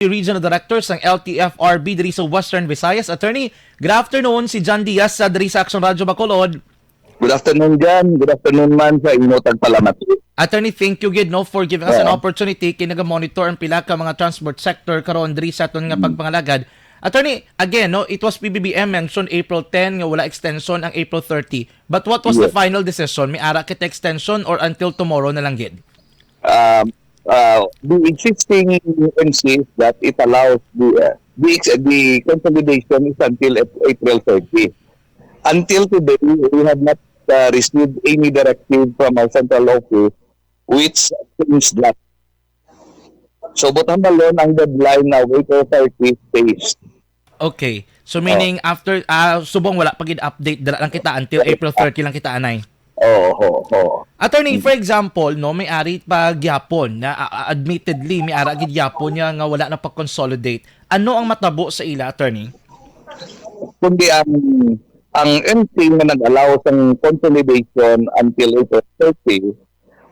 Regional Director ng LTFRB diri sa Western Visayas. Attorney, good afternoon, si John Diaz sa diri sa Action Radio Bacolod. Good afternoon, Jan. Good afternoon man sa inyo tagpalamat. Attorney, thank you gid no for giving us an opportunity kay naga-monitor ang pila ka mga transport sector karon diri sa aton nga pagpangalagad. Attorney, again, no, it was PBBM mentioned April 10 nga wala extension ang April 30. But what was the final decision? May ara kita extension or until tomorrow na lang gid? The existing MC that it allows the consolidation is until April 30. Until today, we have not received any directive from our central office which changed that. So, butang balon ang deadline na April 30 stays. Okay. So meaning after subong wala pagid update dala lang kita until April 30 lang kita anay. Attorney, for example, no, may ari pa gyapon na admittedly may ara gid gyapon niya nga wala na pag-consolidate. Ano ang matabo sa ila, attorney? Kundi ang MC na nag-allow ng consolidation until April 30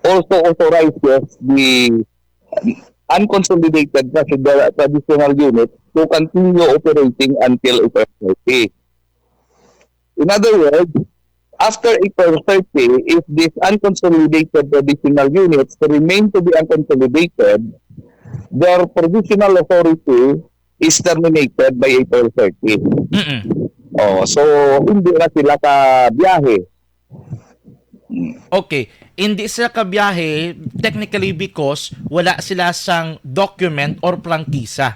also authorizes the unconsolidated traditional unit to continue operating until April 30. In other words, after April 30, if these unconsolidated traditional units remain to be unconsolidated, their provisional authority is terminated by April 30. So hindi na sila ka-biyahe. Okay. Hindi sila kabiyahe technically because wala sila sang document or prangkisa.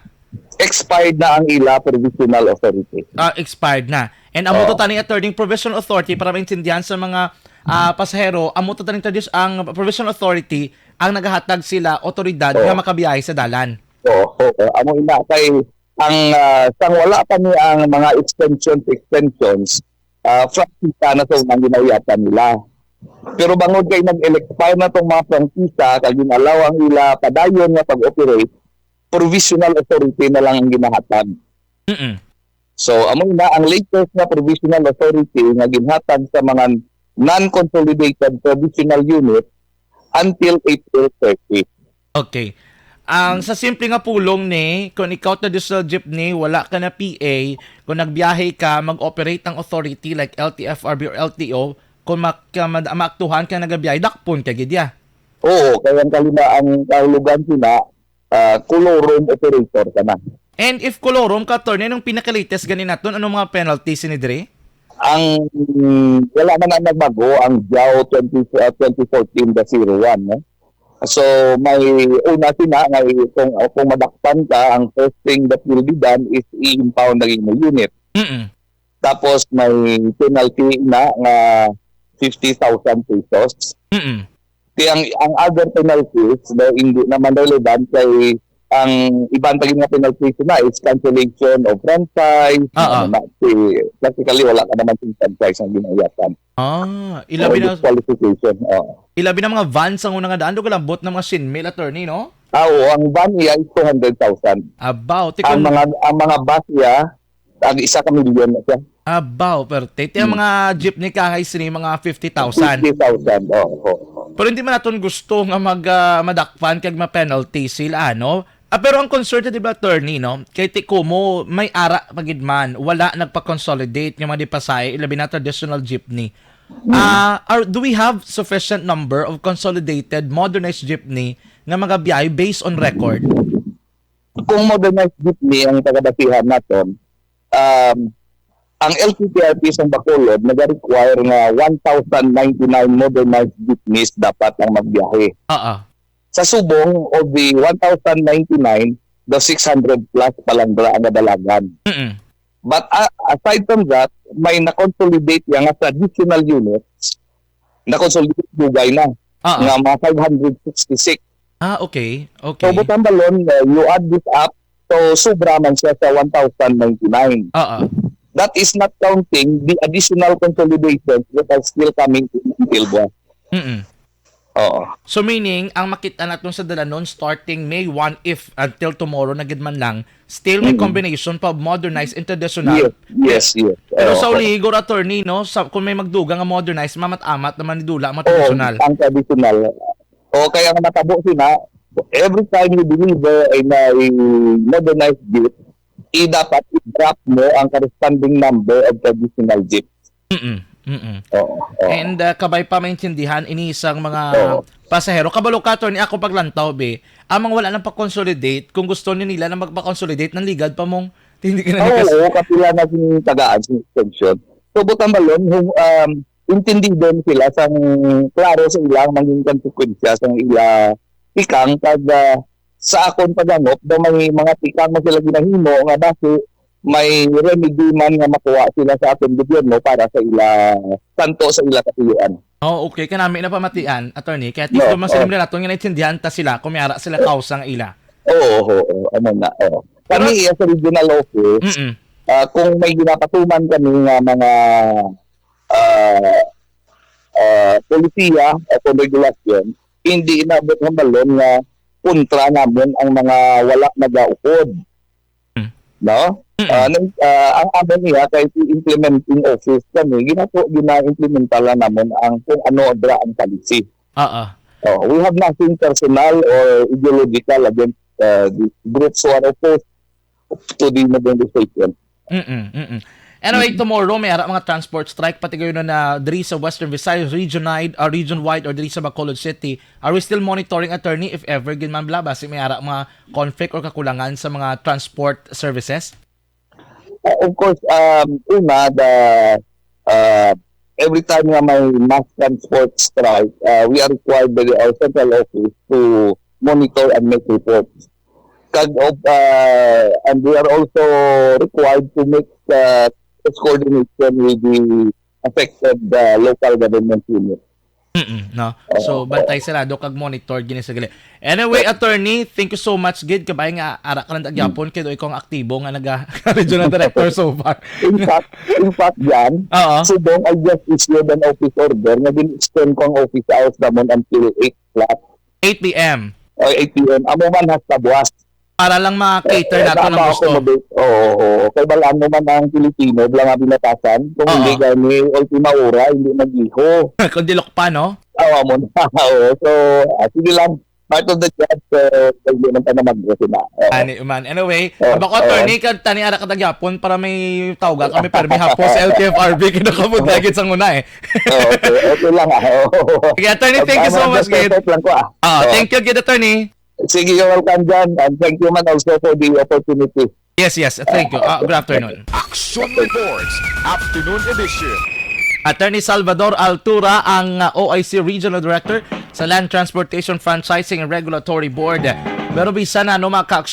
Expired na ang ila provisional authority. Expired na. And amo to tani attorney provisional authority para maintindihan sa mga pasahero, amo to tani ang provisional authority ang nagahatag sila otoridad nga makabiyahe sa dalan. Amo ina kay ang sang wala pa ni ang mga extensions practica na sa unang ginawiyatan nila. Pero bangod kay nag-expire na tong mga prangkisa kag ginalaw ang ila padayon nga pag-operate, provisional authority na lang ang ginahatag. So amo na ang latest na provisional authority nga ginhatag sa mga non-consolidated provisional unit until April 30. Okay. Ang sa simple nga pulong ni, kung ikaw na diesel jeepney, wala ka na PA, kung nagbiyahe ka, mag-operate ang authority like LTFRB or LTO, kung maaktuhan ka nagabiyahe, dakpon ka gidya. Oo, kaya ang kahulugan sila, colorum operator ka na. And if colorum ka, attorney, anong pinaka-latest ganin natin? Anong mga penalties ni Dre? Ang wala man ang nagbago, ang JAO 2014-01, no? So may una sina nga kung madakpan ka, ang first thing that will be done is i-impound na yung unit. Tapos may penalty na nga 50,000 pesos. Kaya ang other penalties na hindi naman relevant kay ang ibang taging nga penalties na is cancellation of franchise. Practically wala ka naman yung franchise ang ginayatan. Ilabi na qualification. Ilabi na mga vans ang unang daan, do kalambot ng mga sinmail, attorney, no? Ang van niya is 200,000. Ang mga bus niya ang 1 milyon na siya. Perfect. Yung mga jeepney kahayos ni mga 50,000. 50,000, Pero hindi man natin gusto nga madakpan kag ma-penalty sila, no? Pero ang concern di ba, attorney, no? Kay Tikumo, may ara pagidman, wala nagpa-consolidate yung mga dipasay, ilabi na traditional jeepney. Do we have sufficient number of consolidated modernized jeepney nga mga biyahe based on record? Kung modernized jeepney ang taga-basihan natin, ang LTFRB sa Bacolod nag-require nga 1,099 modernized jeepneys dapat ang magbiyahe. Sa subong of the 1,099, the 600 plus palang ang nadalagan. But aside from that, may na-consolidate yung traditional units, na-consolidate bugay na, nga mga 566. Okay. So, butang balon, you add this up, so sobra man siya sa 1,099. That is not counting the additional consolidations that are still coming until buwan. So meaning, ang makita natin sa dalanon starting May 1 if until tomorrow na gid man lang, still may combination pa modernized and traditional. Yes. Pero sa uligor, attorney, no, kung may magdugang nga modernized, mamat-amat naman ni dula ang traditional. Ang traditional. Kaya nga natabo sila, every time you deliver a modernized jeep, dapat i-drop mo ang corresponding number of traditional jeep. Oo. And kabay pa maintindihan inisang mga Oo. pasahero. Kabalo ka, attorney, ako paglantaw, be, amang wala nang pa-consolidate, kung gusto nila na magpa-consolidate, ng ligad pa mong hindi ka na Oo, kapila na tagaan sa extension. So, butang balon, intindi din sila sa klaro sa ilang maging konsekwensya sa ila tikang kada sa akon paganop daw may mga tikang na sila ginahimo nga base may remedy man nga makuha sila sa ating gobyerno para sa ila tanto sa ila katuyuan. Oh, okay. Kanami na pamatian, attorney. Kaya tifo man sila nila itong naintindihan ta sila kung may ara sila kausang ila. Oo, ano na. Oo. Kami sa regional office, kung may ginapatuman kami nga mga polisiya o regulasyon, hindi inabot ng balon nga kontra namin ang mga wala nag-aukod. No? Ang amin niya, kahit implementing office kami, gina-implementala namin ang kung ano dra ang policy. We have nothing personal or ideological against the groups who are opposed to the modernization. Anyway, tomorrow may ara mga transport strike pati kayo na diri sa Western Visayas region-wide or diri sa Bacolod City. Are we still monitoring, attorney, if ever ginman blabas may ara mga conflict or kakulangan sa mga transport services? Of course, every time nga may mass transport strike, we are required by our central office to monitor and make reports. And we are also required to make coordination with the affected local government unit. No. So bantay sila do kag monitor gini sa gali. Anyway, attorney, thank you so much gid kabay nga ara ka lang agyapon kay do ikaw ang aktibo nga naga regional director so far. In fact yan, so dong I just issued an office order nga din-extend ko ang office hours naman until 8 o'clock. 8 p.m. O 8 p.m. Amo man hasta buwas. Para lang ma-cater nato ng gusto. Oo. Kay balaan mo man ang Pilipino, bilang binatasan. Kung hindi gani, ultima ora, hindi mag-iho. Kung dilok pa, no? Oo mo na. So, sige lang. Part of the job, hindi naman pa na mag-iho na. Ani, man. Anyway, bako attorney, tani ara katagyapon para may tawga kami permi hapos sa LTFRB kinakabot dagit sang una eh. Okay lang Okay, attorney, thank you so much, Gid. Thank you, Gid, attorney. Sige, you're welcome dyan. And thank you man also for the opportunity. Yes. Thank you. Good afternoon. Action Reports, Afternoon Edition. Attorney Salvador Altura, ang OIC Regional Director sa Land Transportation Franchising and Regulatory Board. Pero bisa na maka